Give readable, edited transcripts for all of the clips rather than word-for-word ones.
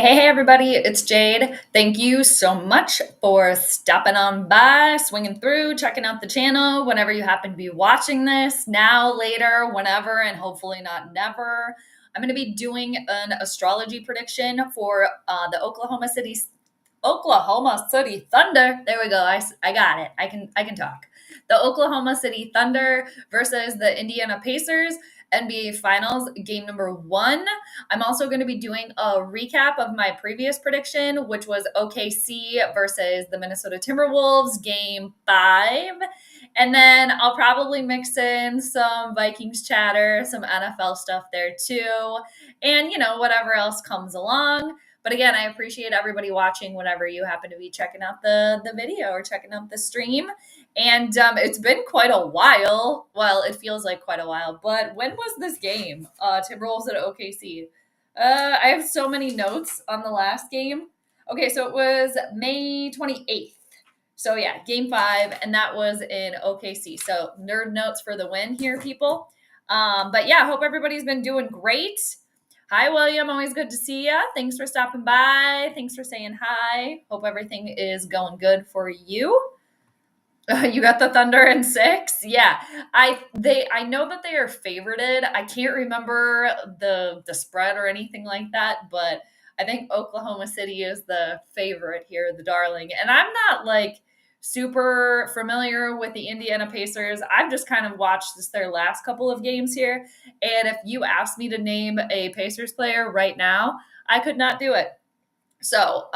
Hey, everybody, it's Jade. Thank you so much for stopping on by, swinging through, checking out the channel whenever you happen to be watching this, now, later, whenever, and hopefully not never. I'm going to be doing an astrology prediction for the Oklahoma City Thunder. There we go. I got it. I can talk. The Oklahoma City Thunder versus the Indiana Pacers. NBA Finals game number 1. I'm also going to be doing a recap of my previous prediction, which was OKC versus the Minnesota Timberwolves game 5. And then I'll probably mix in some Vikings chatter, some NFL stuff there too, and whatever else comes along. But again, I appreciate everybody watching whenever you happen to be checking out the video or checking out the stream. And it's been quite a while. Well, it feels like quite a while. But when was this game? Timberwolves at OKC. I have so many notes on the last game. Okay, so it was May 28th. So yeah, game 5, and that was in OKC. So nerd notes for the win here, people. But yeah, hope everybody's been doing great. Hi, William. Always good to see you. Thanks for stopping by. Thanks for saying hi. Hope everything is going good for you. You got the Thunder in 6? Yeah. I know that they are favorited. I can't remember the spread or anything like that, but I think Oklahoma City is the favorite here, the darling. And I'm not like super familiar with the Indiana Pacers. I've just kind of watched their last couple of games here. And if you asked me to name a Pacers player right now, I could not do it. So,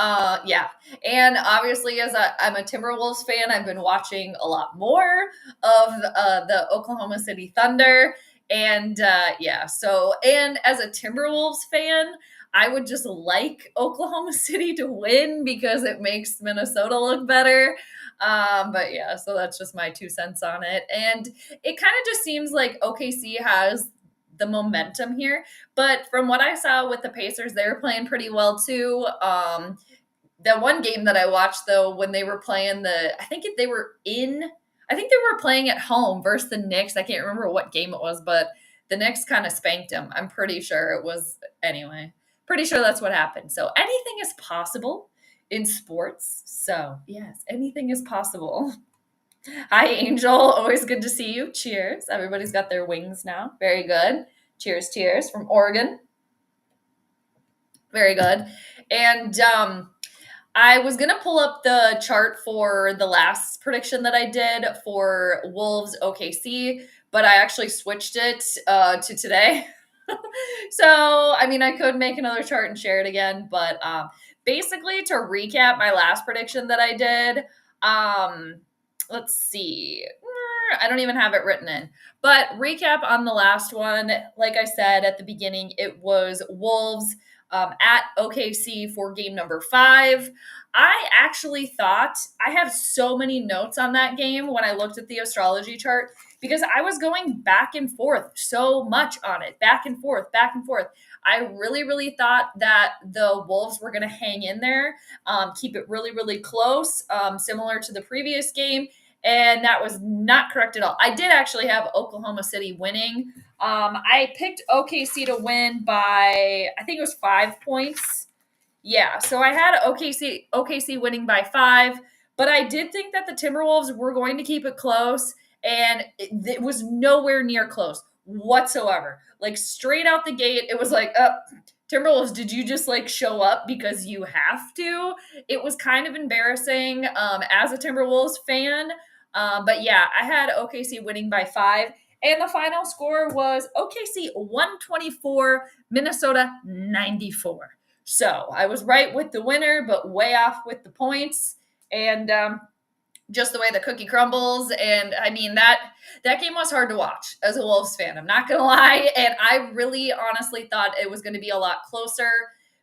yeah. And obviously, as I'm a Timberwolves fan, I've been watching a lot more of the Oklahoma City Thunder. And yeah, so, and as a Timberwolves fan, I would just like Oklahoma City to win because it makes Minnesota look better. But yeah, so that's just my 2 cents on it. And it kind of just seems like OKC has the momentum here. But from what I saw with the Pacers, they were playing pretty well too. The one game that I watched though, when they were playing I think they were playing at home versus the Knicks. I can't remember what game it was, but the Knicks kind of spanked them. I'm pretty sure it was, anyway, pretty sure that's what happened. So anything is possible in sports. So yes, anything is possible. Hi, Angel. Always good to see you. Cheers. Everybody's got their wings now. Very good. Cheers, cheers from Oregon. Very good. And I was going to pull up the chart for the last prediction that I did for Wolves OKC, but I actually switched it to today. So, I mean, I could make another chart and share it again, but basically to recap my last prediction that I did, let's see. I don't even have it written in. But recap on the last one. Like I said at the beginning, it was Wolves at OKC for game number 5. I actually thought, I have so many notes on that game when I looked at the astrology chart because I was going back and forth so much on it. Back and forth, back and forth. I really, really thought that the Wolves were going to hang in there, keep it really, really close, similar to the previous game. And that was not correct at all. I did actually have Oklahoma City winning. I picked OKC to win by, I think it was 5 points. Yeah, so I had OKC winning by 5, but I did think that the Timberwolves were going to keep it close, and it was nowhere near close whatsoever. Like straight out the gate, it was like, Timberwolves, did you just like show up because you have to? It was kind of embarrassing as a Timberwolves fan. But yeah, I had OKC winning by 5. And the final score was OKC 124, Minnesota 94. So I was right with the winner, but way off with the points. And just the way the cookie crumbles. And I mean, that game was hard to watch as a Wolves fan. I'm not going to lie. And I really honestly thought it was going to be a lot closer.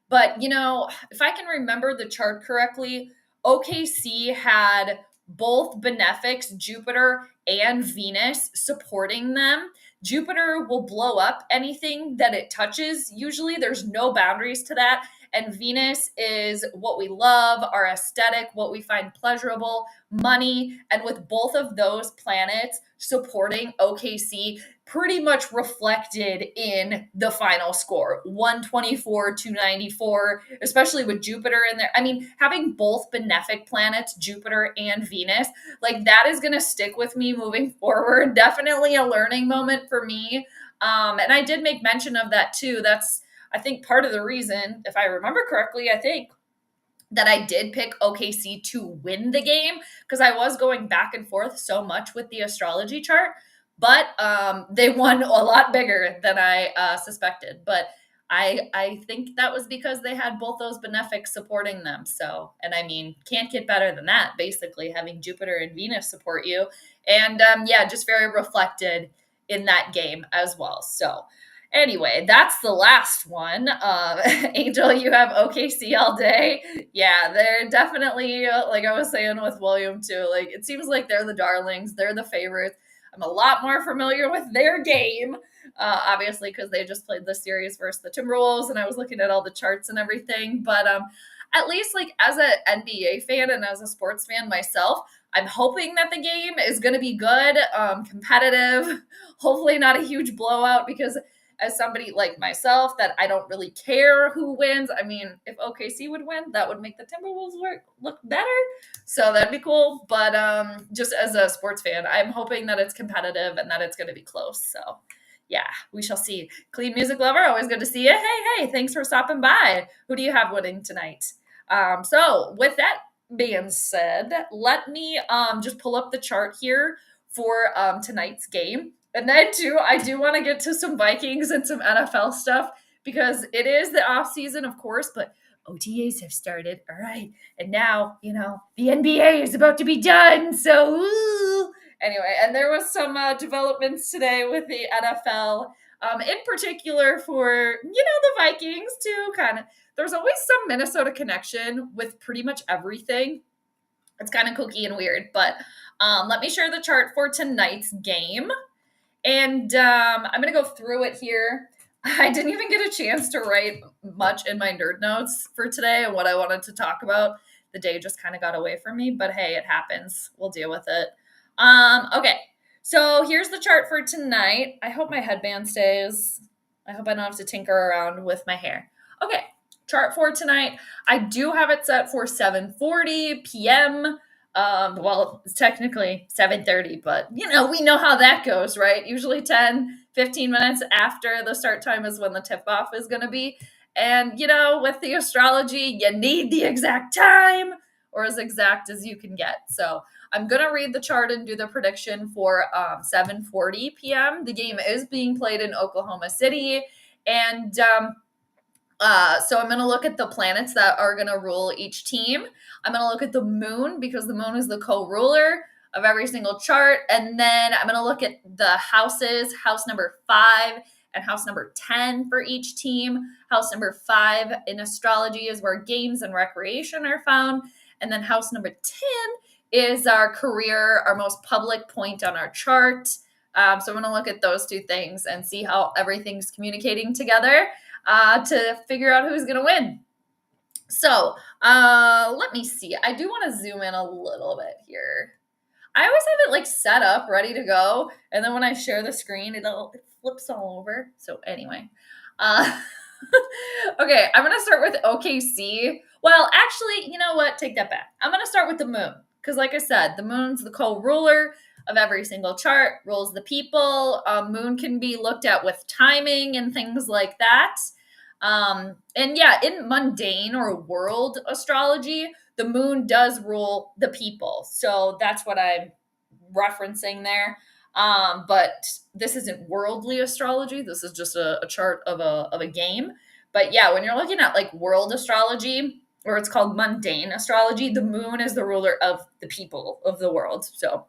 But, if I can remember the chart correctly, OKC had both benefics, Jupiter and Venus, supporting them. Jupiter will blow up anything that it touches. Usually there's no boundaries to that. And Venus is what we love, our aesthetic, what we find pleasurable, money. And with both of those planets supporting OKC, pretty much reflected in the final score, 124-94, especially with Jupiter in there. I mean, having both benefic planets, Jupiter and Venus, like that is going to stick with me moving forward. Definitely a learning moment for me. And I did make mention of that too. That's, I think, part of the reason, if I remember correctly, I think that I did pick OKC to win the game, because I was going back and forth so much with the astrology chart, but they won a lot bigger than I suspected. But I think that was because they had both those benefics supporting them. So, and I mean, can't get better than that, basically, having Jupiter and Venus support you. And yeah, just very reflected in that game as well. So, anyway, that's the last one. Angel, you have OKC all day. Yeah, they're definitely, like I was saying with William too, like it seems like they're the darlings, they're the favorites. I'm a lot more familiar with their game, obviously, because they just played the series versus the Timberwolves, and I was looking at all the charts and everything. But at least, like, as an NBA fan and as a sports fan myself, I'm hoping that the game is going to be good, competitive, hopefully not a huge blowout, because as somebody like myself that I don't really care who wins. I mean, if OKC would win, that would make the Timberwolves look better. So that'd be cool. But just as a sports fan, I'm hoping that it's competitive and that it's going to be close. So yeah, we shall see. Clean music lover, always good to see you. Hey, thanks for stopping by. Who do you have winning tonight? So with that being said, let me just pull up the chart here for tonight's game. And then, too, I do want to get to some Vikings and some NFL stuff, because it is the off season, of course, but OTAs have started. All right. And now, the NBA is about to be done. So, anyway, and there was some developments today with the NFL, in particular for, the Vikings, too. There's always some Minnesota connection with pretty much everything. It's kind of kooky and weird, but let me share the chart for tonight's game. And I'm going to go through it here. I didn't even get a chance to write much in my nerd notes for today and what I wanted to talk about. The day just kind of got away from me, but hey, it happens. We'll deal with it. Okay, so here's the chart for tonight. I hope my headband stays. I hope I don't have to tinker around with my hair. Okay, chart for tonight. I do have it set for 7:40 p.m., well, it's technically 7:30, but we know how that goes, right? Usually 10, 15 minutes after the start time is when the tip-off is going to be. And, with the astrology, you need the exact time, or as exact as you can get. So I'm going to read the chart and do the prediction for 7:40 p.m. The game is being played in Oklahoma City. And so I'm going to look at the planets that are going to rule each team. I'm going to look at the moon, because the moon is the co-ruler of every single chart. And then I'm going to look at the houses, house number 5 and house number 10 for each team. House number 5 in astrology is where games and recreation are found. And then house number 10 is our career, our most public point on our chart. So I'm going to look at those two things and see how everything's communicating together to figure out who's going to win. So let me see. I do want to zoom in a little bit here. I always have it set up, ready to go. And then when I share the screen, it flips all over. So anyway. Okay, I'm going to start with OKC. Well, actually, you know what? Take that back. I'm going to start with the moon. Because like I said, the moon's the co-ruler of every single chart, rules the people. Moon can be looked at with timing and things like that. And yeah, in mundane or world astrology, the moon does rule the people. So that's what I'm referencing there. But this isn't worldly astrology. This is just a chart of a game. But yeah, when you're looking at world astrology, or it's called mundane astrology, the moon is the ruler of the people of the world. So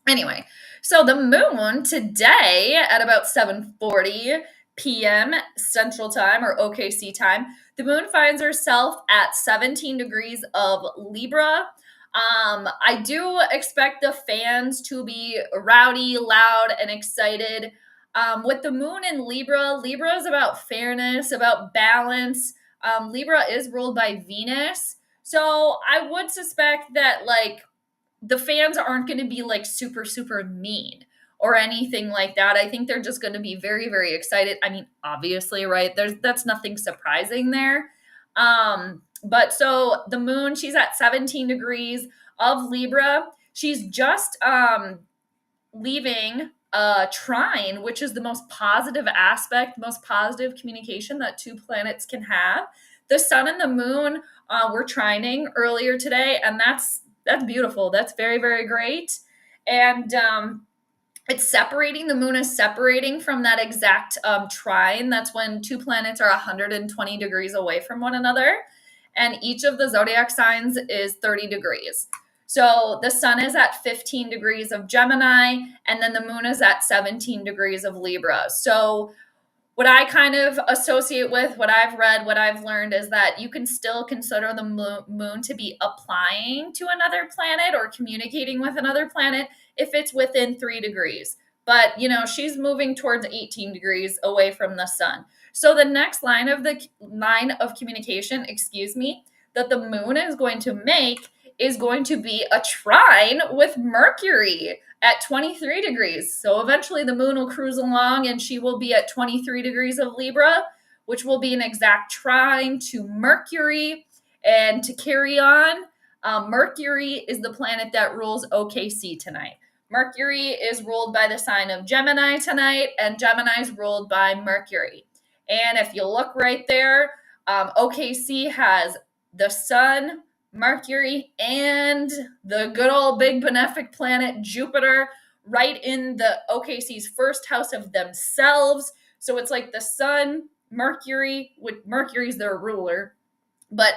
anyway, so the moon today at about 7:40 p.m. Central Time, or OKC time, the moon finds herself at 17 degrees of Libra. I do expect the fans to be rowdy, loud, and excited. With the moon in Libra, Libra is about fairness, about balance. Libra is ruled by Venus. So I would suspect that the fans aren't going to be super, super mean, or anything like that. I think they're just going to be very, very excited. I mean, obviously, right? That's nothing surprising there. But so the moon, she's at 17 degrees of Libra. She's just leaving a trine, which is the most positive aspect, most positive communication that two planets can have. The sun and the moon were trining earlier today, and that's beautiful. That's very, very great. And it's separating. The moon is separating from that exact trine. That's when two planets are 120 degrees away from one another, and each of the zodiac signs is 30 degrees. So the sun is at 15 degrees of Gemini, and then the moon is at 17 degrees of Libra. So what I kind of associate with, what I've read, what I've learned is that you can still consider the moon to be applying to another planet or communicating with another planet if it's within 3 degrees. But, she's moving towards 18 degrees away from the sun. So the next line of communication, that the moon is going to make is going to be a trine with Mercury at 23 degrees. So eventually the moon will cruise along and she will be at 23 degrees of Libra, which will be an exact trine to Mercury. And to carry on, Mercury is the planet that rules OKC tonight. Mercury is ruled by the sign of Gemini tonight, and Gemini is ruled by Mercury. And if you look right there, OKC has the sun, Mercury, and the good old big benefic planet Jupiter right in the OKC's first house of themselves. So it's like the sun, Mercury, with Mercury's their ruler, but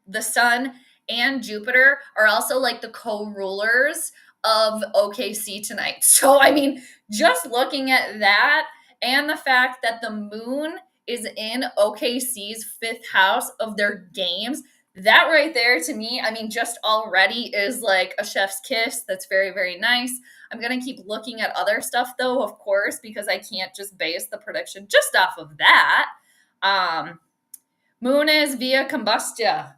the sun and Jupiter are also like the co-rulers of OKC tonight. So, I mean, just looking at that and the fact that the moon is in OKC's fifth house of their games, that right there to me, I mean, just already is like a chef's kiss. That's very, very nice. I'm going to keep looking at other stuff though, of course, because I can't just base the prediction just off of that. Moon is via combusta.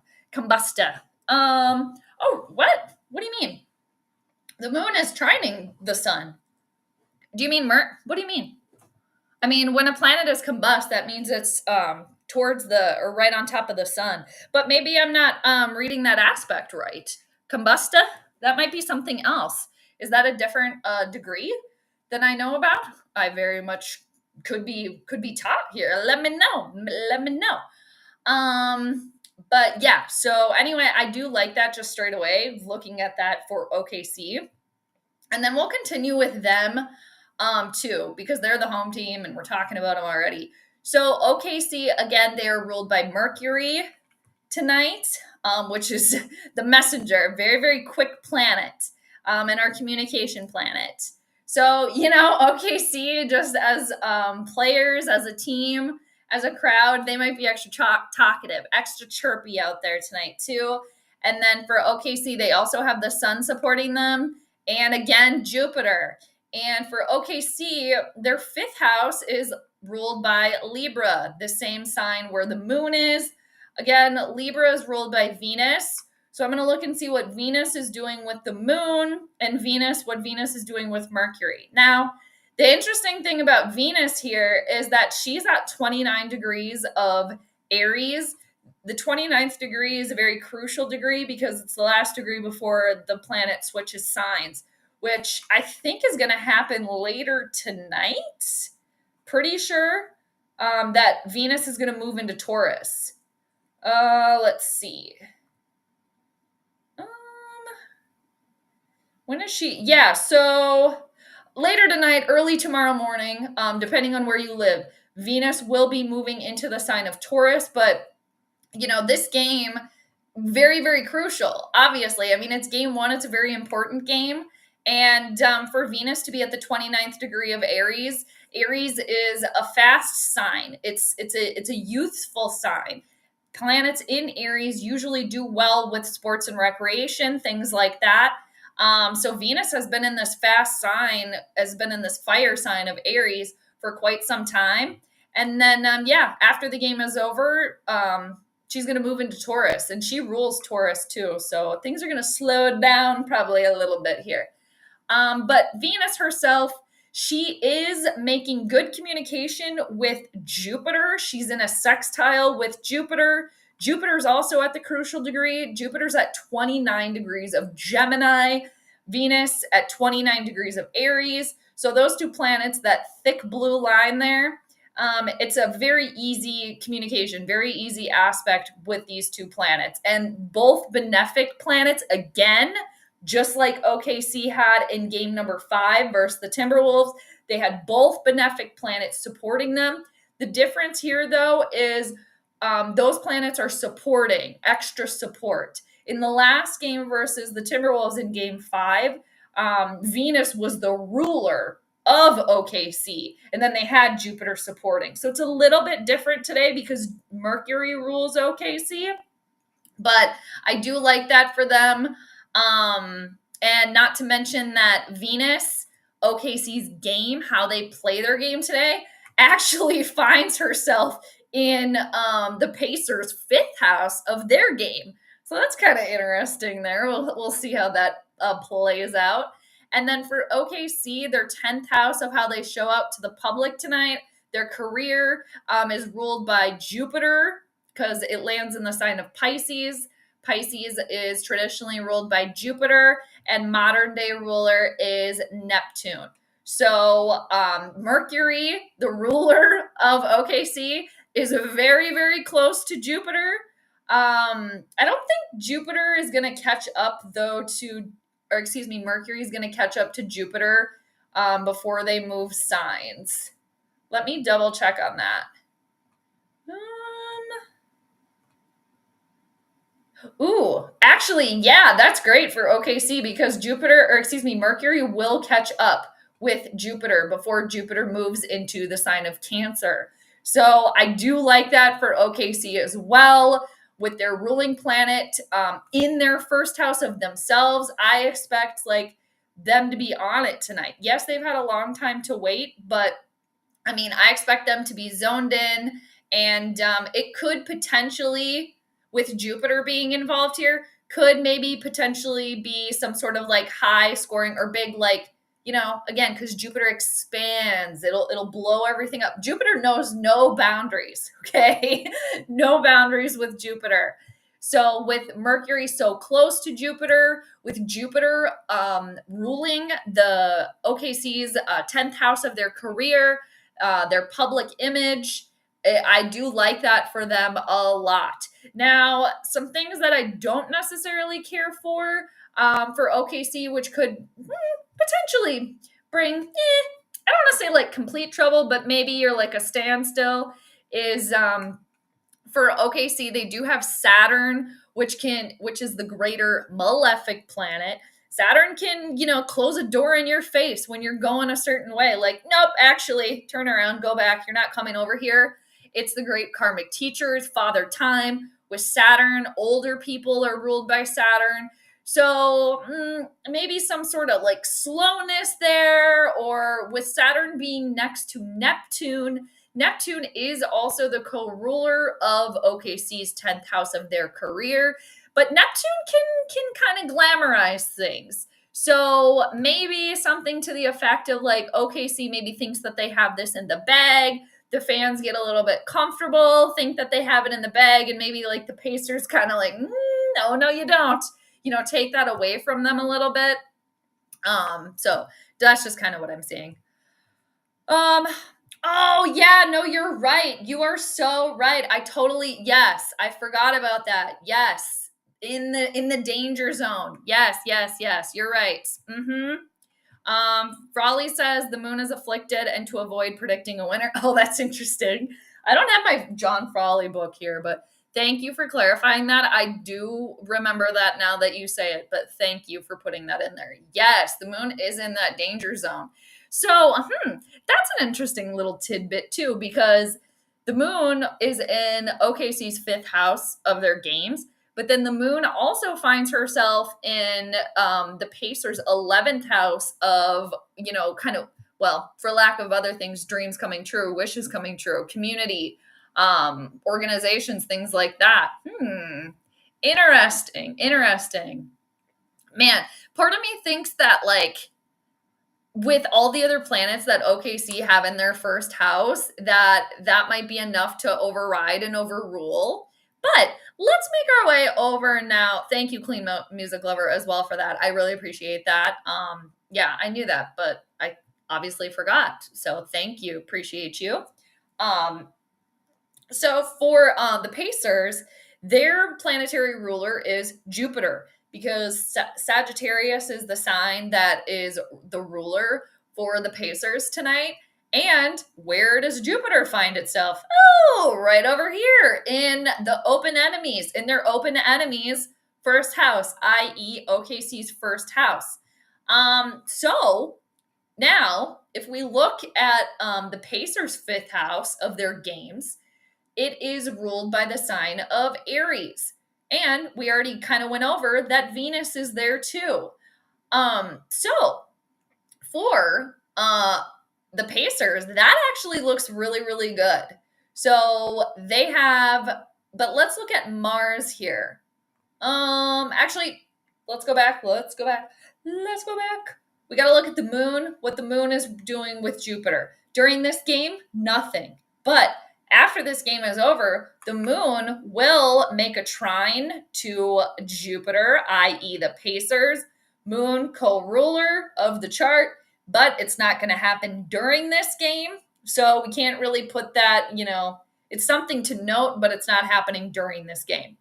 Oh, what? What do you mean? The moon is trining the sun. Do you mean what do you mean? I mean, when a planet is combust, that means it's towards or right on top of the sun. But maybe I'm not reading that aspect right. Combusta? That might be something else. Is that a different degree than I know about? I very much could be taught here. Let me know. But yeah, so anyway, I do like that just straight away, looking at that for OKC. And then we'll continue with them too, because they're the home team and we're talking about them already. So OKC, again, they are ruled by Mercury tonight, which is the messenger, very, very quick planet, and our communication planet. So, OKC, just as players, as a team, as a crowd, they might be extra talkative, extra chirpy out there tonight too. And then for OKC, they also have the sun supporting them, and again, Jupiter. And for OKC, their fifth house is ruled by Libra, the same sign where the moon is. Again, Libra is ruled by Venus. So I'm going to look and see what Venus is doing with the moon, and what Venus is doing with Mercury. Now, the interesting thing about Venus here is that she's at 29 degrees of Aries. The 29th degree is a very crucial degree because it's the last degree before the planet switches signs, which I think is going to happen later tonight. Pretty sure that Venus is going to move into Taurus. Let's see. When is she? Yeah, so later tonight, early tomorrow morning, depending on where you live, Venus will be moving into the sign of Taurus. But, this game, very, very crucial, obviously. I mean, it's game one. It's a very important game. And for Venus to be at the 29th degree of Aries, Aries is a fast sign. It's a youthful sign. Planets in Aries usually do well with sports and recreation, things like that. So Venus has been in this fire sign of Aries for quite some time. And then, after the game is over, she's going to move into Taurus, and she rules Taurus too. So things are going to slow down probably a little bit here. But Venus herself, She is making good communication with Jupiter. She's in a sextile with Jupiter. Jupiter's also at the crucial degree. Jupiter's at 29 degrees of Gemini, Venus at 29 degrees of Aries. So those two planets, that thick blue line there, it's a very easy communication, very easy aspect with these two planets. And both benefic planets, again, just like OKC had in game number 5 versus the Timberwolves, they had both benefic planets supporting them. The difference here, though, is those planets are supporting, extra support. In the last game versus the Timberwolves in game 5, Venus was the ruler of OKC, and then they had Jupiter supporting. So it's a little bit different today because Mercury rules OKC, but I do like that for them. And not to mention that Venus, OKC's game, how they play their game today, actually finds herself in the Pacers' 5th house of their game. So that's kind of interesting there. We'll see how that plays out. And then for OKC, their 10th house of how they show up to the public tonight, their career is ruled by Jupiter because it lands in the sign of Pisces. Pisces is traditionally ruled by Jupiter, and modern day ruler is Neptune. So Mercury, the ruler of OKC, is very, very close to Jupiter. I don't think Jupiter is going to catch up, though, Mercury is going to catch up to Jupiter before they move signs. Let me double check on that. Actually, yeah, that's great for OKC because Mercury will catch up with Jupiter before Jupiter moves into the sign of Cancer. So I do like that for OKC as well. With their ruling planet in their 1st house of themselves, I expect them to be on it tonight. Yes, they've had a long time to wait, but I expect them to be zoned in, and it could potentially, with Jupiter being involved here, could maybe potentially be some sort of high scoring or big, again, because Jupiter expands, it'll blow everything up. Jupiter knows no boundaries, okay? No boundaries with Jupiter. So with Mercury so close to Jupiter, with Jupiter ruling the OKC's 10th house of their career, their public image, I do like that for them a lot. Now, some things that I don't necessarily care for OKC, which could potentially bring, I don't want to say complete trouble, but maybe you're a standstill, is for OKC, they do have Saturn, which is the greater malefic planet. Saturn can, close a door in your face when you're going a certain way. Nope, actually, turn around, go back. You're not coming over here. It's the great karmic teachers, Father Time. With Saturn, older people are ruled by Saturn. So maybe some sort of slowness there, or with Saturn being next to Neptune. Neptune is also the co-ruler of OKC's 10th house of their career, but Neptune can kind of glamorize things. So maybe something to the effect of OKC maybe thinks that they have this in the bag. The fans get a little bit comfortable, think that they have it in the bag, and maybe the Pacers kind of no, you don't. Take that away from them a little bit. So that's just kind of what I'm seeing. Oh yeah, no, you're right. You are so right. Yes, I forgot about that. Yes. In the danger zone. Yes. You're right. Frawley says the moon is afflicted and to avoid predicting a winner. Oh, that's interesting. I don't have my John Frawley book here, but thank you for clarifying that. I do remember that now that you say it, but thank you for putting that in there. Yes, the moon is in that danger zone. So, that's an interesting little tidbit too, because the moon is in OKC's 5th house of their games, but then the moon also finds herself in the Pacers' 11th house of, for lack of other things, dreams coming true, wishes coming true, community, organizations, things like that. Interesting. Man, part of me thinks that with all the other planets that OKC have in their first house, that might be enough to override and overrule. But let's make our way over now. Thank you, Clean Music Lover, as well for that. I really appreciate that. Yeah, I knew that, but I obviously forgot. So thank you. Appreciate you. So for the Pacers, their planetary ruler is Jupiter, because Sagittarius is the sign that is the ruler for the Pacers tonight. And where does Jupiter find itself? Oh, right over here in the open enemies, in their open enemies first house, i.e. OKC's first house. So now, if we look at the Pacers' fifth house of their games, it is ruled by the sign of Aries. And we already kind of went over that Venus is there too. So for the Pacers, that actually looks really, really good. So they have, but let's look at Mars here. Actually, let's go back. We got to look at the moon, what the moon is doing with Jupiter. During this game, nothing. But after this game is over, the moon will make a trine to Jupiter, i.e. the Pacers, moon co-ruler of the chart, but it's not going to happen during this game. So we can't really put that, it's something to note, but it's not happening during this game.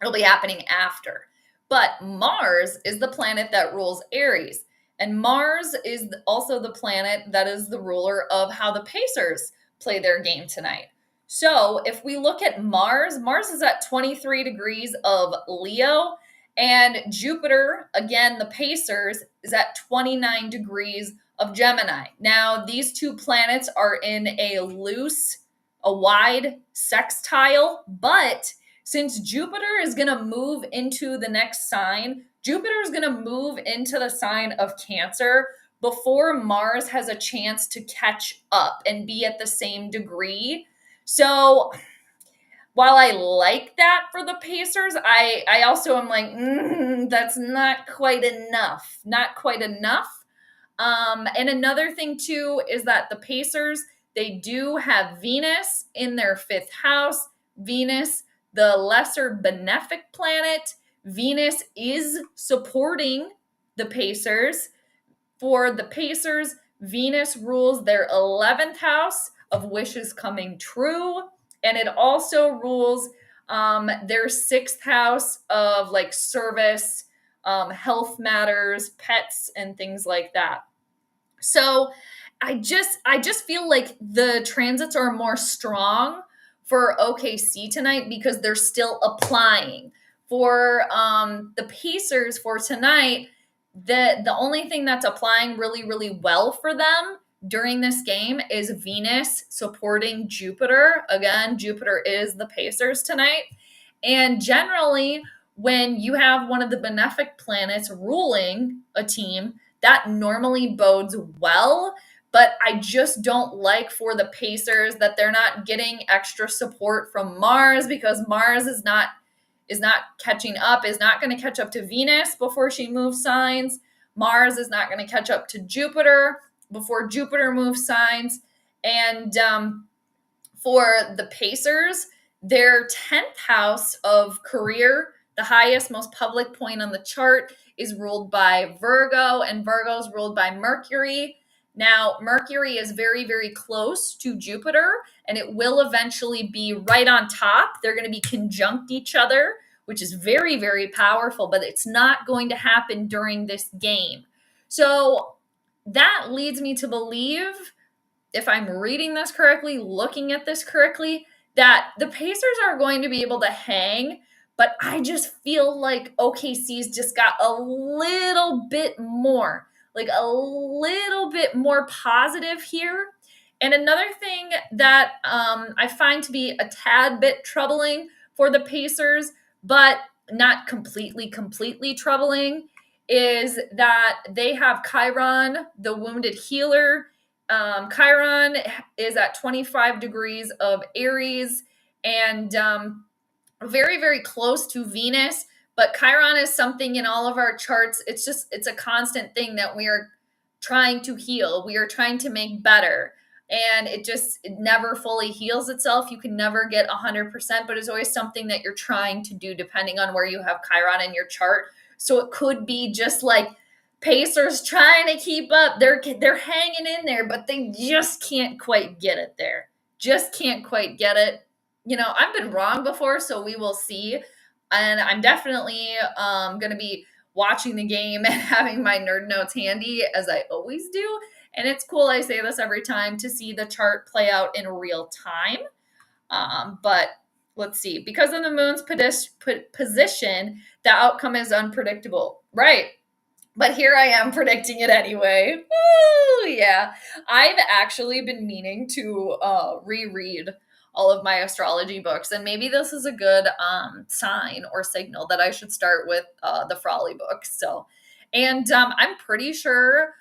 It'll be happening after. But Mars is the planet that rules Aries. And Mars is also the planet that is the ruler of how the Pacers play their game tonight. So if we look at Mars, Mars is at 23 degrees of Leo, and Jupiter, again, the Pacers, is at 29 degrees of Gemini. Now, these two planets are in a wide sextile, but since Jupiter is going to move into the next sign, Jupiter is going to move into the sign of Cancer before Mars has a chance to catch up and be at the same degree. So while I like that for the Pacers, I also am like, that's not quite enough. Not quite enough. And another thing too is that the Pacers, they do have Venus in their fifth house. Venus, the lesser benefic planet. Venus is supporting the Pacers. For the Pacers, Venus rules their 11th house of wishes coming true. And it also rules their 6th house of like service, health matters, pets, and things like that. So I just feel like the transits are more strong for OKC tonight because they're still applying. For the Pacers for tonight, the only thing that's applying really, really well for them during this game is Venus supporting Jupiter. Again, Jupiter is the Pacers tonight. And generally, when you have one of the benefic planets ruling a team, that normally bodes well. But I just don't like for the Pacers that they're not getting extra support from Mars, because Mars is not catching up, is not going to catch up to Venus before she moves signs. Mars is not going to catch up to Jupiter before Jupiter moves signs. And for the Pacers, their 10th house of career, the highest, most public point on the chart, is ruled by Virgo, and Virgo is ruled by Mercury. Now, Mercury is very, very close to Jupiter, and it will eventually be right on top. They're going to be conjunct each other, which is very, very powerful, but it's not going to happen during this game. So that leads me to believe, if I'm reading this correctly, looking at this correctly, that the Pacers are going to be able to hang, but I just feel like OKC's just got a little bit more, like a little bit more positive here. And another thing that I find to be a tad bit troubling for the Pacers, but not completely troubling, is that they have Chiron, the wounded healer. Chiron is at 25 degrees of Aries and very, very close to Venus. But Chiron is something in all of our charts. It's a constant thing that we are trying to heal. We are trying to make better. And it never fully heals itself. You can never get 100%, but it's always something that you're trying to do depending on where you have Chiron in your chart. So it could be just like Pacers trying to keep up. They're hanging in there, but they just can't quite get it there. Just can't quite get it. I've been wrong before, so we will see. And I'm definitely going to be watching the game and having my nerd notes handy, as I always do. And it's cool, I say this every time, to see the chart play out in real time. But let's see. Because of the moon's position, the outcome is unpredictable. Right. But here I am predicting it anyway. Woo, yeah. I've actually been meaning to reread all of my astrology books, and maybe this is a good sign or signal that I should start with the Frawley book. So, and I'm pretty sure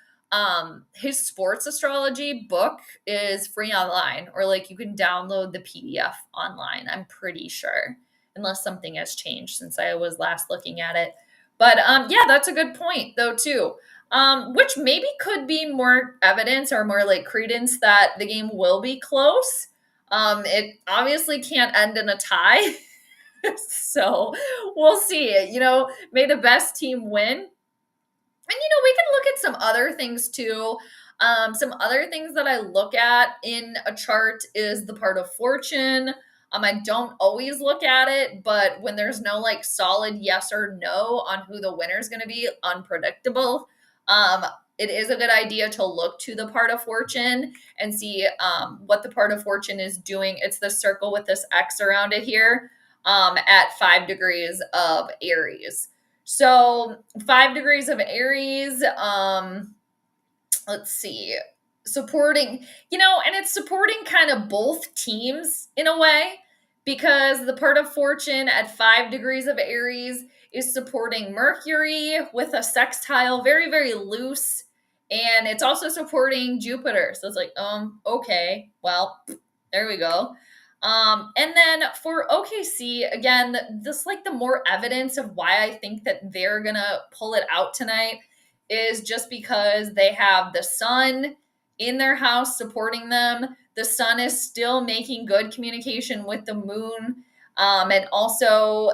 his sports astrology book is free online, or like you can download the PDF online. I'm pretty sure, unless something has changed since I was last looking at it. But yeah, that's a good point though too. Which maybe could be more evidence or more like credence that the game will be close. It obviously can't end in a tie. So we'll see. May the best team win. And, we can look at some other things too. Some other things that I look at in a chart is the part of fortune. I don't always look at it, but when there's no like solid yes or no on who the winner is going to be, unpredictable, it is a good idea to look to the part of fortune and see what the part of fortune is doing. It's the circle with this X around it here at 5 degrees of Aries. So 5 degrees of Aries, let's see, supporting, and it's supporting kind of both teams in a way, because the part of fortune at 5 degrees of Aries is supporting Mercury with a sextile, very, very loose. And it's also supporting Jupiter. So it's like, okay, well, there we go. And then for OKC, again, this like the more evidence of why I think that they're going to pull it out tonight is just because they have the sun in their house supporting them. The sun is still making good communication with the moon. And also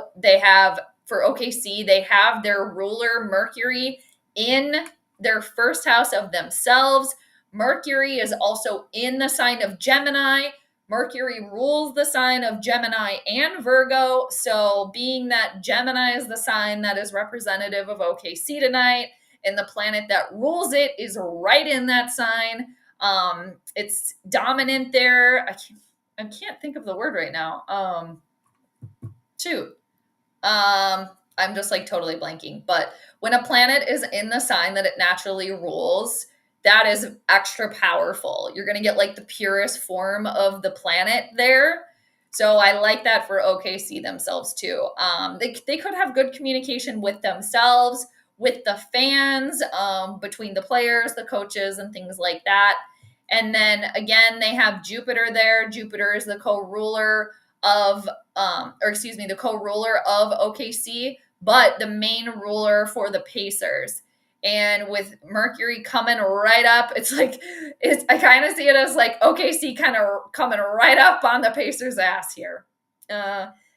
for OKC, they have their ruler Mercury in their first house of themselves. Mercury is also in the sign of Gemini. Mercury rules the sign of Gemini and Virgo. So being that Gemini is the sign that is representative of OKC tonight, and the planet that rules it is right in that sign. It's dominant there. I can't think of the word right now. I'm just like totally blanking. But when a planet is in the sign that it naturally rules, that is extra powerful. You're going to get like the purest form of the planet there. So I like that for OKC themselves too. They could have good communication with themselves, with the fans, between the players, the coaches, and things like that. And then again, they have Jupiter there. Jupiter is the co-ruler of, the co-ruler of OKC, but the main ruler for the Pacers. And with Mercury coming right up, I kind of see it as like OKC kind of coming right up on the Pacers' ass here.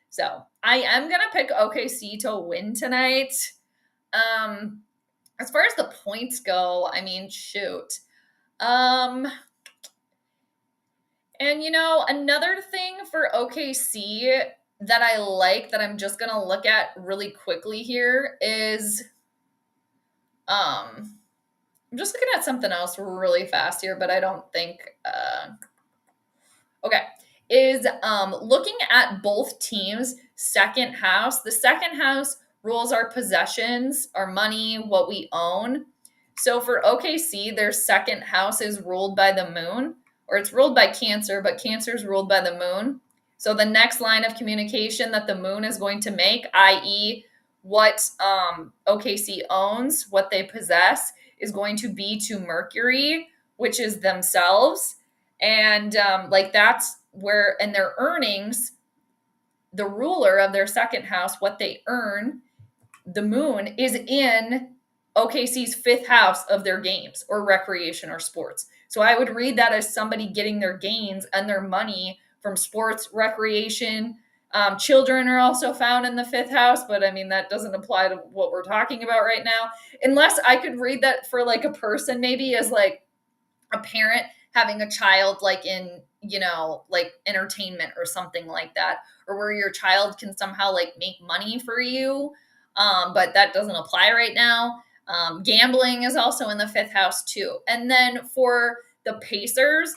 So I am going to pick OKC to win tonight. As far as the points go, I mean, shoot. And another thing for OKC that I like that I'm just going to look at really quickly here is, I'm just looking at something else really fast here, but I don't think, is looking at both teams' second house. The second house rules our possessions, our money, what we own. So for OKC, their second house is ruled by the moon, or it's ruled by Cancer, but Cancer is ruled by the moon. So the next line of communication that the moon is going to make, i.e. what OKC owns, what they possess, is going to be to Mercury, which is themselves. And that's where, in their earnings, the ruler of their second house, what they earn, the moon, is in OKC's fifth house of their games or recreation or sports. So I would read that as somebody getting their gains and their money from sports, recreation. Children are also found in the fifth house, but I mean, that doesn't apply to what we're talking about right now. Unless I could read that for like a person, maybe as like a parent having a child like in, like entertainment or something like that, or where your child can somehow like make money for you. But that doesn't apply right now. Gambling is also in the fifth house too. And then for the Pacers,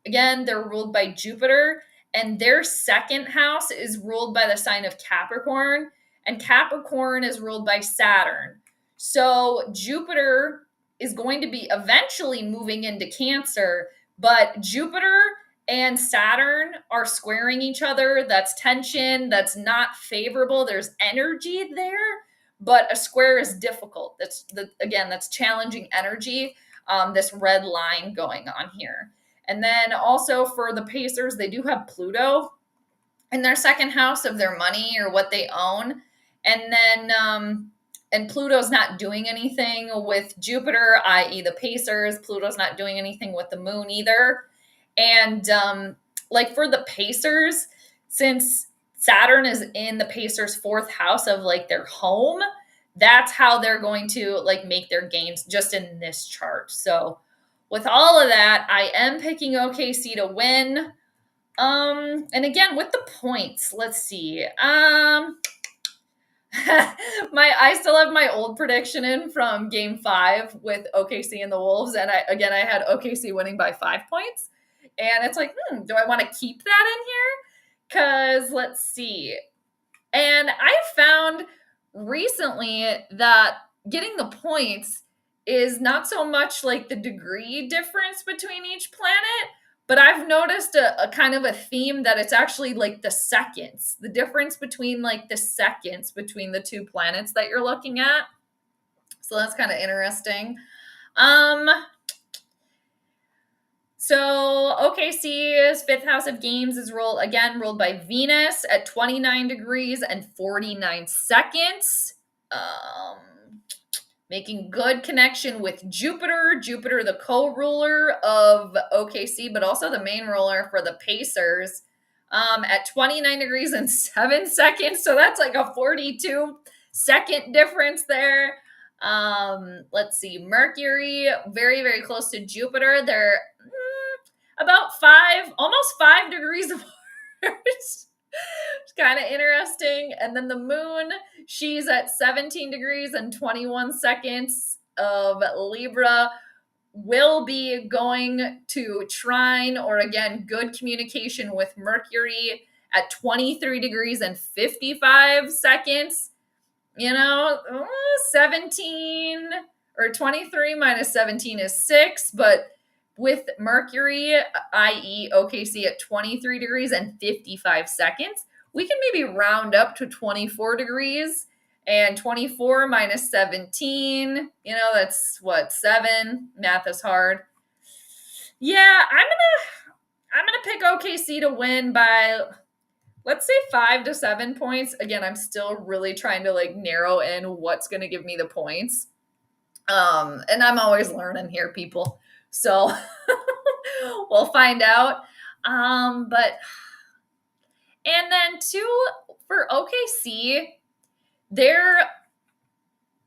again, they're ruled by Jupiter, and their second house is ruled by the sign of Capricorn, and Capricorn is ruled by Saturn. So Jupiter is going to be eventually moving into Cancer, but Jupiter and Saturn are squaring each other. That's tension. That's not favorable. There's energy there, but a square is difficult. That's challenging energy. This red line going on here. And then also for the Pacers, they do have Pluto in their second house of their money or what they own. And then, and Pluto's not doing anything with Jupiter, i.e. the Pacers. Pluto's not doing anything with the moon either. And like for the Pacers, since Saturn is in the Pacers' fourth house of like their home, that's how they're going to like make their gains just in this chart. So with all of that, I am picking OKC to win. And again, with the points, let's see. I still have my old prediction in from game 5 with OKC and the Wolves. And I had OKC winning by 5 points. And it's like, do I want to keep that in here? Because let's see. And I found recently that getting the points is not so much like the degree difference between each planet, but I've noticed a kind of a theme that it's actually like the seconds, the difference between like the seconds between the two planets that you're looking at. So that's kind of interesting. So OKC's fifth house of games is ruled by Venus at 29 degrees and 49 seconds. Making good connection with Jupiter. Jupiter, the co-ruler of OKC, but also the main ruler for the Pacers, at 29 degrees and 7 seconds. So that's like a 42-second difference there. Let's see. Mercury, very, very close to Jupiter. They're about almost 5 degrees apart. It's kind of interesting. And then the moon, she's at 17 degrees and 21 seconds of Libra, will be going to trine, or again, good communication with Mercury at 23 degrees and 55 seconds. 17 or 23 minus 17 is 6, but with Mercury, i.e. OKC at 23 degrees and 55 seconds, we can maybe round up to 24 degrees, and 24 minus 17, that's what, 7? Math is hard. Yeah, I'm gonna pick OKC to win by, let's say, 5 to 7 points. Again, I'm still really trying to like narrow in what's gonna give me the points. And I'm always learning here, people. So we'll find out. And then for OKC, their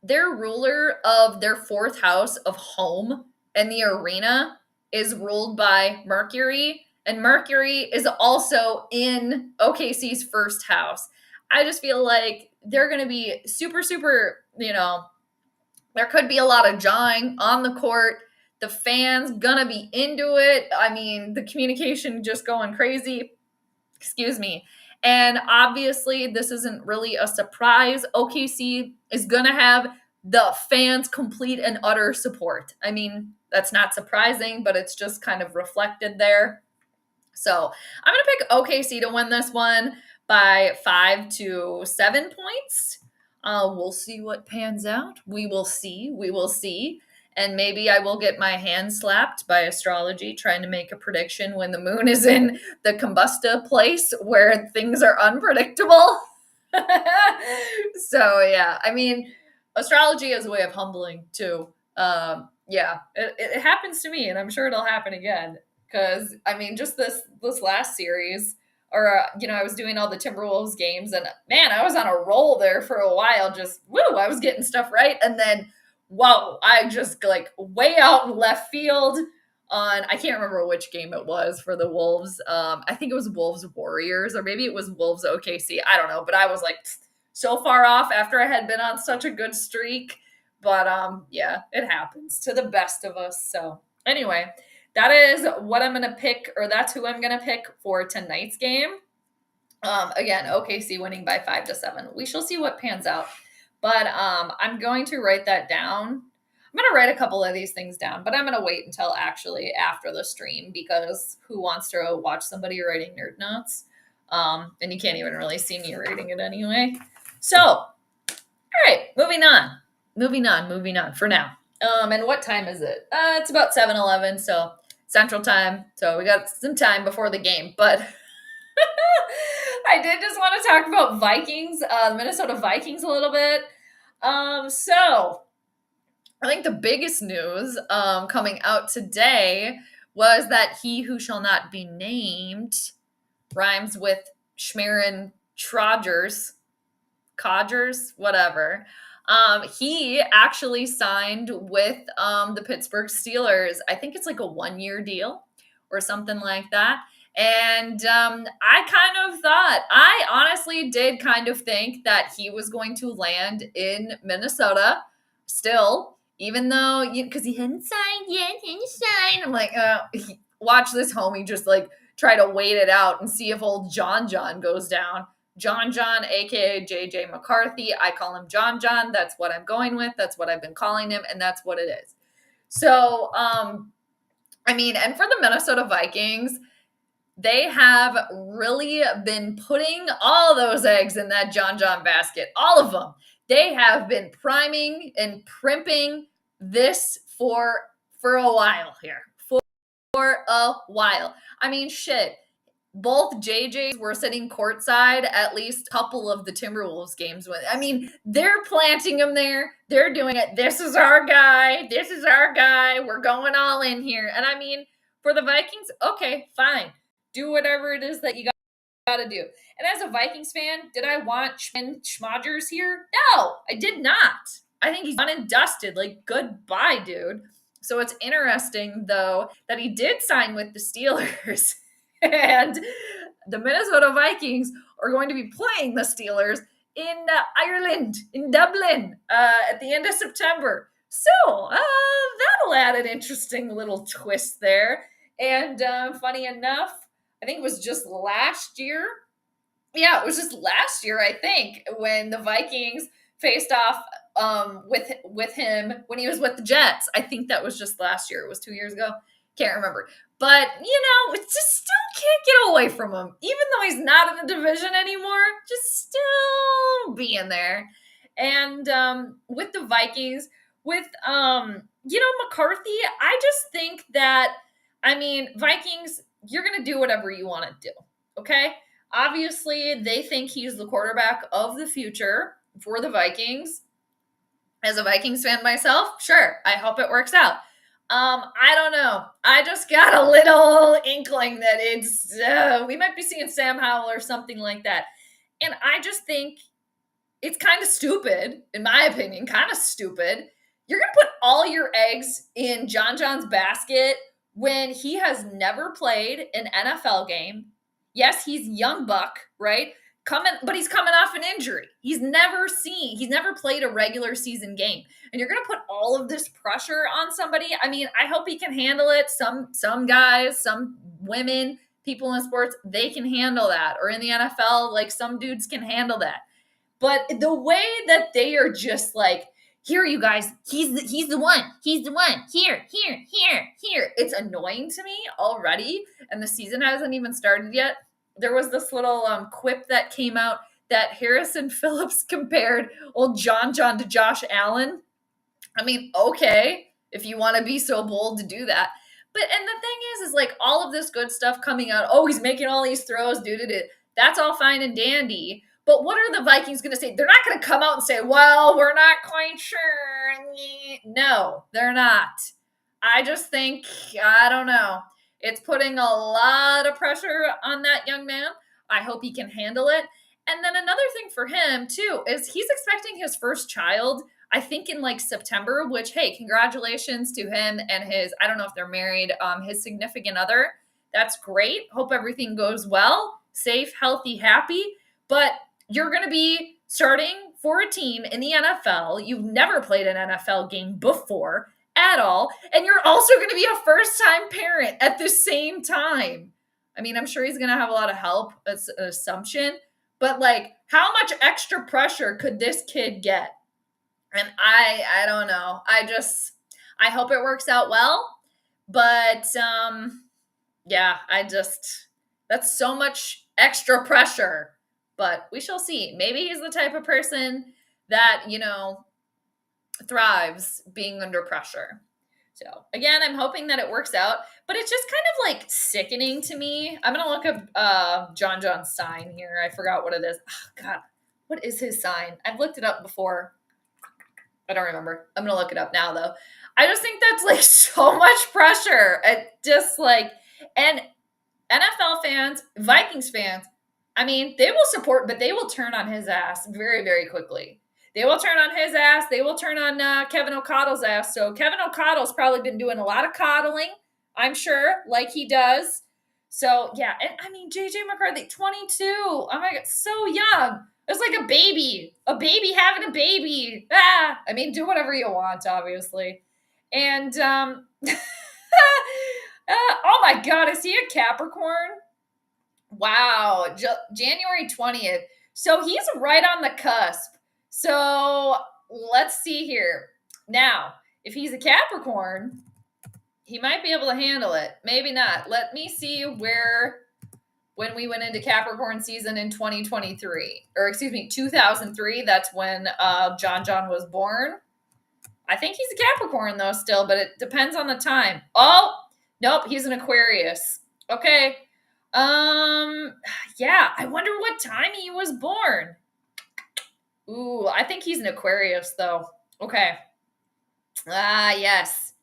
ruler of their fourth house of home and the arena is ruled by Mercury, and Mercury is also in OKC's first house. I just feel like they're going to be super, super, there could be a lot of jawing on the court. The fans gonna be into it. I mean, the communication just going crazy. Excuse me. And obviously, this isn't really a surprise. OKC is gonna have the fans' complete and utter support. I mean, that's not surprising, but it's just kind of reflected there. So I'm gonna pick OKC to win this one by 5 to 7 points. We'll see what pans out. We will see. And maybe I will get my hand slapped by astrology trying to make a prediction when the moon is in the combusta place where things are unpredictable. So, yeah, I mean, astrology is a way of humbling too. Yeah, it happens to me, and I'm sure it'll happen again. Because I mean, just this last series, or I was doing all the Timberwolves games, and man, I was on a roll there for a while. Just woo, I was getting stuff right, and then whoa, I just like way out in left field on I can't remember which game it was for the Wolves. I think it was Wolves Warriors, or maybe it was Wolves OKC. I don't know, but I was like so far off after I had been on such a good streak. But yeah, it happens to the best of us. So anyway, that is what I'm gonna pick, or that's who I'm gonna pick for tonight's game. Again, OKC winning by 5-7. We shall see what pans out. But I'm going to write that down. I'm going to write a couple of these things down, but I'm going to wait until actually after the stream, because who wants to watch somebody writing nerd notes? And you can't even really see me writing it anyway. So, all right, moving on for now. And what time is it? It's about 7:11, so Central Time. So we got some time before the game, but I did just want to talk about Vikings, Minnesota Vikings a little bit. So I think the biggest news coming out today was that he who shall not be named rhymes with Schmerin Codgers, whatever. He actually signed with the Pittsburgh Steelers. I think it's like a 1-year deal or something like that. And I honestly did kind of think that he was going to land in Minnesota still, even though, because he hadn't signed yet, I'm like, watch this homie just like try to wait it out and see if old John goes down. John, aka JJ McCarthy. I call him John. That's what I'm going with. That's what I've been calling him, and that's what it is. So, I mean, and for the Minnesota Vikings, they have really been putting all those eggs in that John basket. All of them. They have been priming and primping this for a while here. For a while. I mean, shit. Both JJs were sitting courtside at least a couple of the Timberwolves games. I mean, they're planting him there. They're doing it. This is our guy. We're going all in here. And I mean, for the Vikings, okay, fine. Do whatever it is that you got to do. And as a Vikings fan, did I want Schmodgers here? No, I did not. I think he's done and dusted. Like, goodbye, dude. So it's interesting, though, that he did sign with the Steelers. And the Minnesota Vikings are going to be playing the Steelers in Ireland, in Dublin, at the end of September. So that'll add an interesting little twist there. And funny enough, I think it was just last year. Yeah, it was just last year, I think, when the Vikings faced off with him when he was with the Jets. I think that was just last year. It was 2 years ago. Can't remember. But, it just still can't get away from him. Even though he's not in the division anymore, just still being there. And with the Vikings, with, McCarthy, I just think that, I mean, Vikings, you're going to do whatever you want to do, okay? Obviously, they think he's the quarterback of the future for the Vikings. As a Vikings fan myself, sure, I hope it works out. I don't know. I just got a little inkling that it's we might be seeing Sam Howell or something like that. And I just think it's kind of stupid, in my opinion, kind of stupid. You're going to put all your eggs in John's basket when he has never played an NFL game. Yes, he's young buck, right? But he's coming off an injury. He's never played a regular season game. And you're going to put all of this pressure on somebody. I mean, I hope he can handle it. Some guys, some women, people in sports, they can handle that. Or in the NFL, like some dudes can handle that. But the way that they are just like, here, you guys, he's the one. Here. It's annoying to me already. And the season hasn't even started yet. There was this little quip that came out that Harrison Phillips compared old John to Josh Allen. I mean, okay, if you want to be so bold to do that. But, and the thing is like all of this good stuff coming out, oh, he's making all these throws, dude. That's all fine and dandy. But what are the Vikings going to say? They're not going to come out and say, well, we're not quite sure. No, they're not. I just think, I don't know. It's putting a lot of pressure on that young man. I hope he can handle it. And then another thing for him, too, is he's expecting his first child, I think in like September, which, hey, congratulations to him and his, I don't know if they're married, his significant other. That's great. Hope everything goes well, safe, healthy, happy. But you're going to be starting for a team in the NFL. You've never played an NFL game before at all. And you're also going to be a first-time parent at the same time. I mean, I'm sure he's going to have a lot of help. It's an assumption. But, like, how much extra pressure could this kid get? And I don't know. I hope it works out well. But, yeah, that's so much extra pressure. But we shall see. Maybe he's the type of person that, thrives being under pressure. So, again, I'm hoping that it works out. But it's just kind of, like, sickening to me. I'm going to look up John's sign here. I forgot what it is. Oh, God. What is his sign? I've looked it up before. I don't remember. I'm going to look it up now, though. I just think that's, like, so much pressure. And NFL fans, Vikings fans, I mean, they will support, but they will turn on his ass very, very quickly. They will turn on his ass. They will turn on Kevin O'Connell's ass. So Kevin O'Connell's probably been doing a lot of coddling, I'm sure, like he does. So, yeah. And, I mean, J.J. McCarthy, 22. Oh, my God, so young. It was like a baby having a baby. I mean, do whatever you want, obviously. And, oh, my God, is he a Capricorn? Wow, January 20th. So he's right on the cusp. So let's see here. Now, if he's a Capricorn, he might be able to handle it. Maybe not. Let me see when we went into Capricorn season in 2023. Or excuse me, 2003. That's when John was born. I think he's a Capricorn, though, still, but it depends on the time. Oh, nope, he's an Aquarius. Okay. Yeah, I wonder what time he was born. Ooh, I think he's an Aquarius, though. Okay. Yes.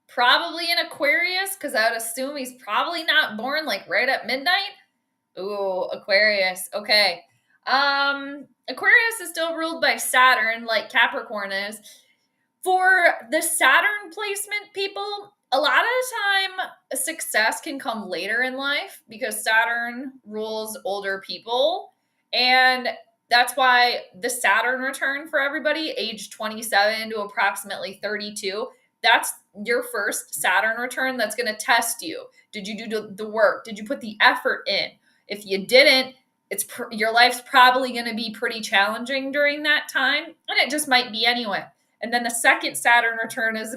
Probably an Aquarius, because I would assume he's probably not born, like, right at midnight. Ooh, Aquarius. Okay. Aquarius is still ruled by Saturn, like Capricorn is. For the Saturn placement, people, a lot of the time, success can come later in life because Saturn rules older people. And that's why the Saturn return for everybody, age 27 to approximately 32, that's your first Saturn return that's going to test you. Did you do the work? Did you put the effort in? If you didn't, your life's probably going to be pretty challenging during that time. And it just might be anyway. And then the second Saturn return is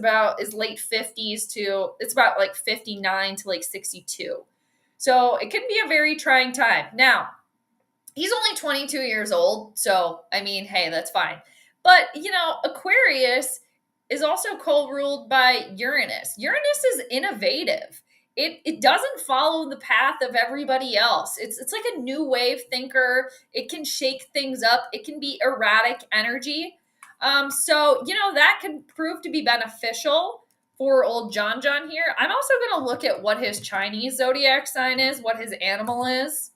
late 50s to, it's about like 59 to like 62. So it can be a very trying time. Now, he's only 22 years old. So, I mean, hey, that's fine. But, Aquarius is also co-ruled by Uranus. Uranus is innovative. It doesn't follow the path of everybody else. It's like a new wave thinker. It can shake things up. It can be erratic energy. So, that can prove to be beneficial for old John here. I'm also going to look at what his Chinese zodiac sign is, what his animal is.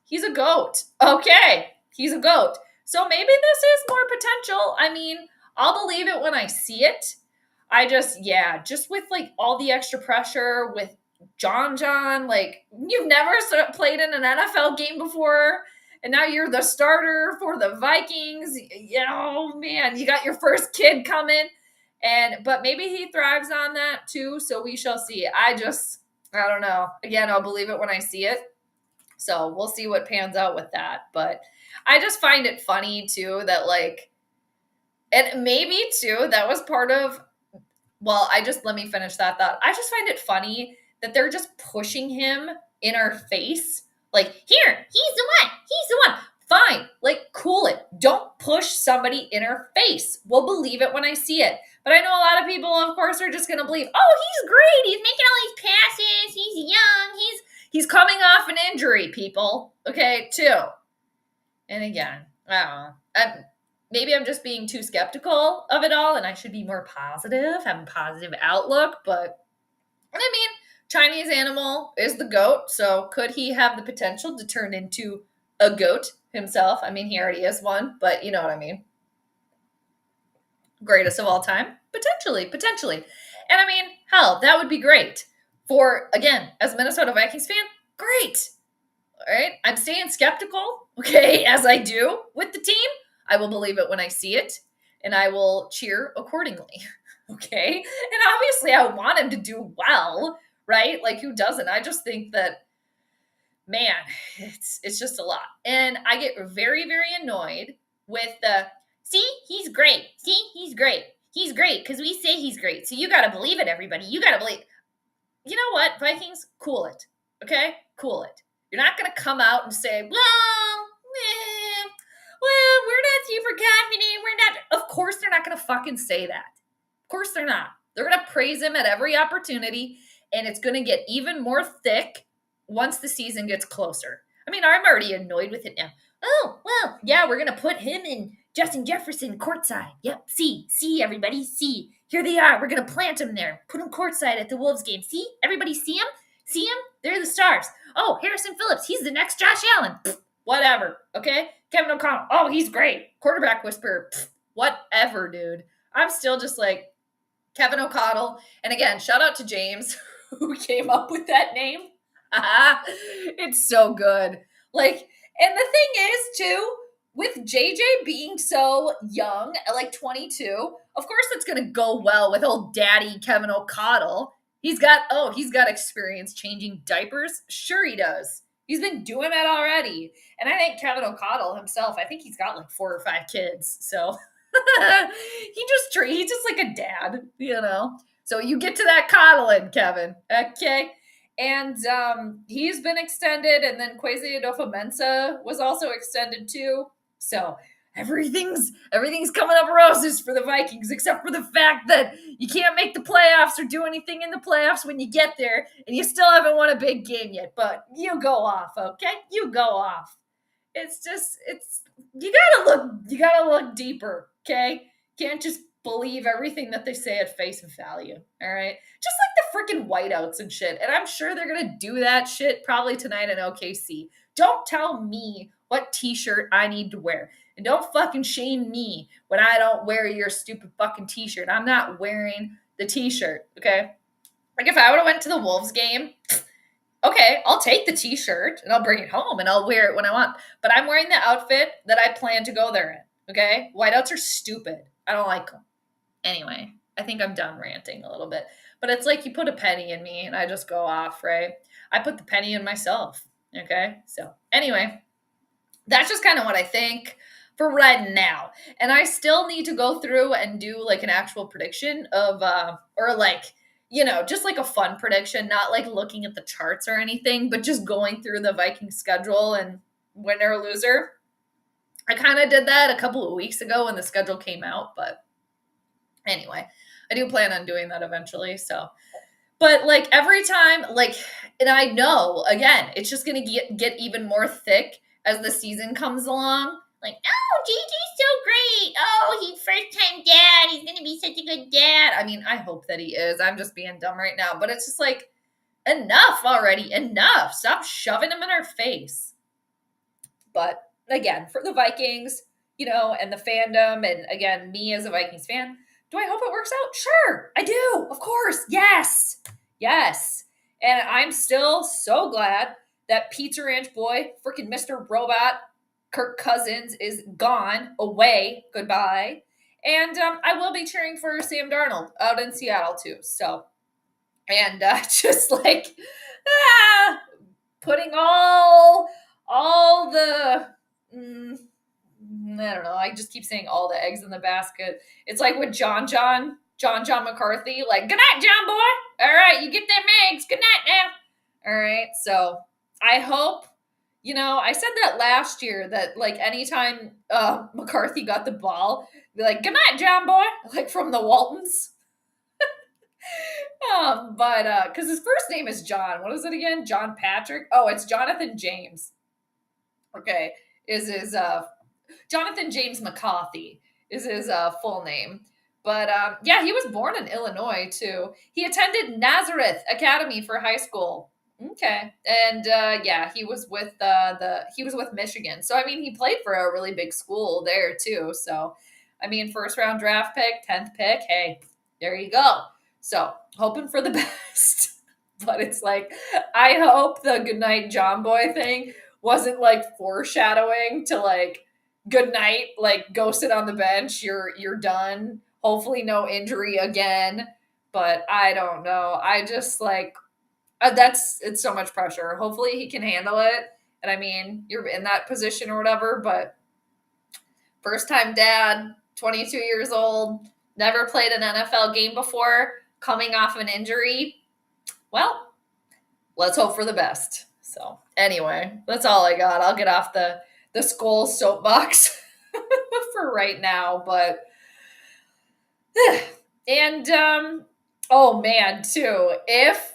He's a goat. Okay. He's a goat. So maybe this is more potential. I mean, I'll believe it when I see it. Just with like all the extra pressure with John, like you've never played in an NFL game before. And now you're the starter for the Vikings. Man, you got your first kid coming. But maybe he thrives on that too. So we shall see. I don't know. Again, I'll believe it when I see it. So we'll see what pans out with that. But I just find it funny too that like, and maybe too, that was part of, let me finish that thought. I just find it funny that they're just pushing him in our face. Like, here, he's the one. Fine, like, cool it. Don't push somebody in our face. We'll believe it when I see it. But I know a lot of people, of course, are just going to believe, oh, he's great. He's making all these passes. He's young. He's coming off an injury, people. Okay, too. And again, I don't know. Maybe I'm just being too skeptical of it all, and I should be more positive, have a positive outlook. But I mean, Chinese animal is the goat, so could he have the potential to turn into a goat himself? I mean, he already is one, but you know what I mean. Greatest of all time? Potentially. And I mean, hell, that would be great. For, again, as a Minnesota Vikings fan, great. All right. I'm staying skeptical, okay, as I do with the team. I will believe it when I see it, and I will cheer accordingly, okay? And obviously, I want him to do well, right? Like, who doesn't? I just think that, man, it's just a lot. And I get very, very annoyed with the, see, he's great. See, he's great. He's great because we say he's great. So you got to believe it, everybody. You got to believe. You know what, Vikings? Cool it, okay? Cool it. You're not going to come out and say, well, we're not super confident. We're not. Of course, they're not going to fucking say that. Of course, they're not. They're going to praise him at every opportunity, and it's going to get even more thick once the season gets closer. I mean, I'm already annoyed with it now. Oh, well, yeah, we're going to put him and Justin Jefferson courtside. Yep, see, everybody, see. Here they are. We're going to plant them there. Put them courtside at the Wolves game. See? Everybody see them? See them? They're the stars. Oh, Harrison Phillips. He's the next Josh Allen. Pfft, whatever. Okay? Kevin O'Connell. Oh, he's great. Quarterback whisperer. Pfft, whatever, dude. I'm still just like Kevin O'Connell. And again, shout out to James who came up with that name. It's so good. Like, and the thing is, too, with JJ being so young, like 22, of course it's going to go well with old daddy Kevin O'Connell. He's got experience changing diapers. Sure he does. He's been doing that already. And I think Kevin O'Connell himself, I think he's got like 4 or 5 kids. So he's just like a dad, you know. So you get to that coddling, Kevin. Okay. And he's been extended, and then Kwesi Adofo-Mensah was also extended too. So everything's coming up roses for the Vikings, except for the fact that you can't make the playoffs or do anything in the playoffs when you get there, and you still haven't won a big game yet. But you go off, okay? You go off. You gotta look deeper, okay? Can't just believe everything that they say at face value, all right? Just like the freaking whiteouts and shit. And I'm sure they're gonna do that shit probably tonight in OKC. Don't tell me what t-shirt I need to wear. And don't fucking shame me when I don't wear your stupid fucking t-shirt. I'm not wearing the t-shirt, okay? Like if I would have went to the Wolves game, okay, I'll take the t-shirt and I'll bring it home and I'll wear it when I want. But I'm wearing the outfit that I plan to go there in, okay? Whiteouts are stupid. I don't like them. Anyway, I think I'm done ranting a little bit. But it's like you put a penny in me and I just go off, right? I put the penny in myself, okay? So anyway, that's just kind of what I think for right now. And I still need to go through and do like an actual prediction of, or like, you know, just like a fun prediction, not like looking at the charts or anything, but just going through the Viking schedule and winner or loser. I kind of did that a couple of weeks ago when the schedule came out, but anyway, I do plan on doing that eventually. So, but like every time, like, and I know again, it's just going to get even more thick as the season comes along. Like, oh, JJ's so great. Oh, he's first-time dad. He's going to be such a good dad. I mean, I hope that he is. I'm just being dumb right now. But it's just like, enough already. Enough. Stop shoving him in our face. But again, for the Vikings, you know, and the fandom, and again, me as a Vikings fan, do I hope it works out? Sure, I do. Of course. Yes. And I'm still so glad that Pizza Ranch boy, freaking Mr. Robot, Kirk Cousins is gone, away, goodbye. And I will be cheering for Sam Darnold out in Seattle too. So, and just like putting all the, I don't know. I just keep saying all the eggs in the basket. It's like with John McCarthy, like, good night, John boy. All right, you get them eggs. Good night now. All right, so I hope. You know, I said that last year that, like, anytime McCarthy got the ball, be like, good night, John boy, like from the Waltons. But because his first name is John. What is it again? John Patrick? Oh, it's Jonathan James. Okay. is his Jonathan James McCarthy is his full name. But yeah, he was born in Illinois too. He attended Nazareth Academy for high school. Okay, and yeah, he was with he was with Michigan. So I mean, he played for a really big school there too. So I mean, first round draft pick, 10th pick. Hey, there you go. So hoping for the best. But it's like, I hope the goodnight John Boy thing wasn't like foreshadowing to like good night, like go sit on the bench, you're done. Hopefully no injury again. But I don't know. I just like it's so much pressure. Hopefully he can handle it. And I mean, you're in that position or whatever, but first time dad, 22 years old, never played an NFL game before, coming off an injury. Well, let's hope for the best. So anyway, that's all I got. I'll get off the skull soapbox for right now, but and oh man, too, if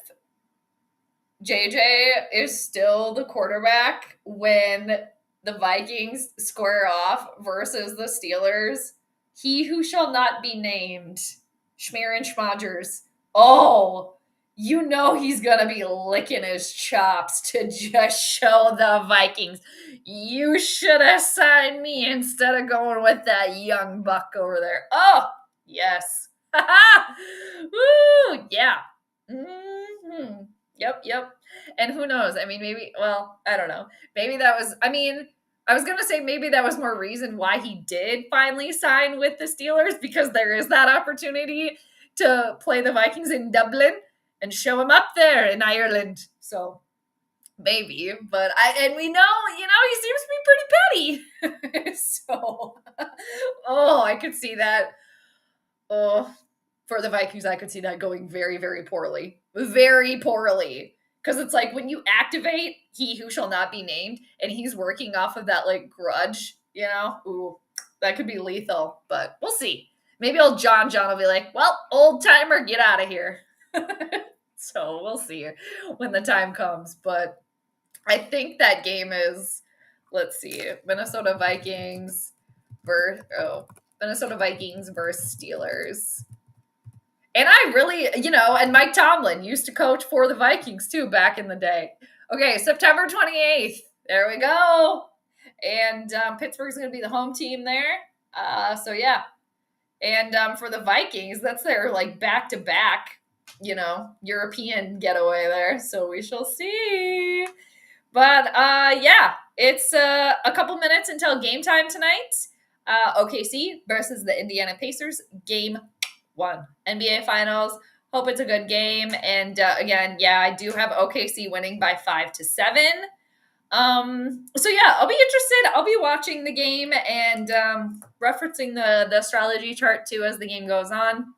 JJ is still the quarterback when the Vikings square off versus the Steelers, he who shall not be named, Schmear and Schmodgers, oh, you know he's going to be licking his chops to just show the Vikings, you should have signed me instead of going with that young buck over there. Oh, yes. Woo, yeah. Mm-hmm. Yep. And who knows? I mean, maybe, well, I don't know. Maybe that was, I mean, I was going to say maybe that was more reason why he did finally sign with the Steelers, because there is that opportunity to play the Vikings in Dublin and show them up there in Ireland. So maybe, but and we know, he seems to be pretty petty. So, oh, I could see that. Oh, for the Vikings, I could see that going very, very poorly. Very poorly. Because it's like when you activate he who shall not be named and he's working off of that like grudge, ooh, that could be lethal. But we'll see. Maybe old John will be like, well, old timer, get out of here. So we'll see when the time comes. But I think that game is, let's see, Minnesota Vikings versus Steelers. And I really, and Mike Tomlin used to coach for the Vikings too back in the day. Okay, September 28th. There we go. And Pittsburgh's going to be the home team there. So yeah. And for the Vikings, that's their like back-to-back, European getaway there. So we shall see. But yeah, it's a couple minutes until game time tonight. OKC versus the Indiana Pacers, game 1. NBA Finals. Hope it's a good game. And again, yeah, I do have OKC winning by 5-7. So yeah, I'll be interested. I'll be watching the game and referencing the astrology chart too as the game goes on.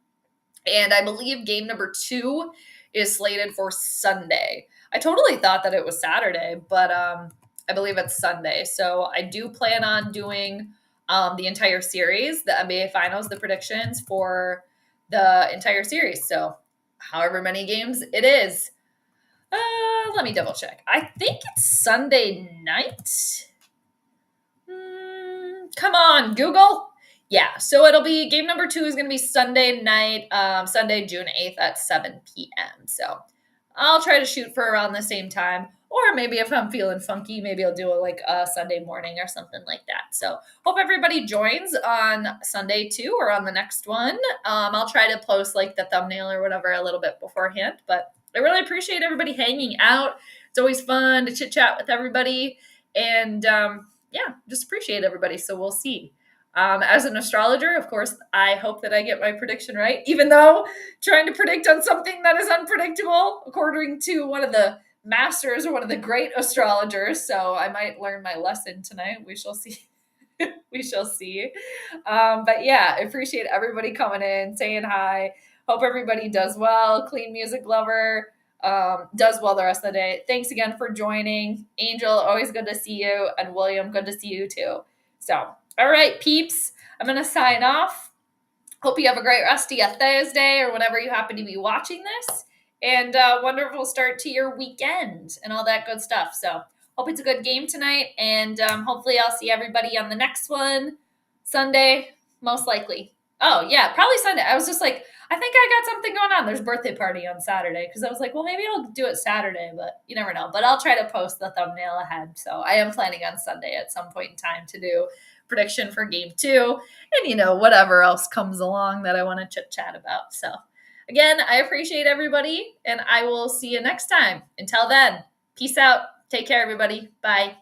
And I believe game number 2 is slated for Sunday. I totally thought that it was Saturday, but I believe it's Sunday. So I do plan on doing the entire series, the NBA Finals, the predictions for the entire series. So however many games it is. Let me double check. I think it's Sunday night. Come on, Google. Yeah, so it'll be game number 2 is going to be Sunday night, Sunday, June 8th at 7 p.m. So I'll try to shoot for around the same time. Or maybe if I'm feeling funky, maybe I'll do a Sunday morning or something like that. So hope everybody joins on Sunday too, or on the next one. I'll try to post like the thumbnail or whatever a little bit beforehand. But I really appreciate everybody hanging out. It's always fun to chit chat with everybody. And yeah, just appreciate everybody. So we'll see. As an astrologer, of course, I hope that I get my prediction right, even though trying to predict on something that is unpredictable, according to one of the masters or one of the great astrologers. So I might learn my lesson tonight. We shall see. We shall see. But yeah, I appreciate everybody coming in, saying hi. Hope everybody does well. Clean music lover does well the rest of the day. Thanks again for joining. Angel, always good to see you. And William, good to see you too. So, all right, peeps, I'm going to sign off. Hope you have a great rest of your Thursday or whenever you happen to be watching this. And wonderful start to your weekend and all that good stuff. So Hope it's a good game tonight, and hopefully I'll see everybody on the next one Sunday, most likely. Oh, yeah, probably Sunday. I was just like, I think I got something going on. There's a birthday party on Saturday because I was like, well, maybe I'll do it Saturday, but you never know. But I'll try to post the thumbnail ahead. So I am planning on Sunday at some point in time to do prediction for game 2 and, whatever else comes along that I want to chit chat about. So again, I appreciate everybody, and I will see you next time. Until then, peace out. Take care, everybody. Bye.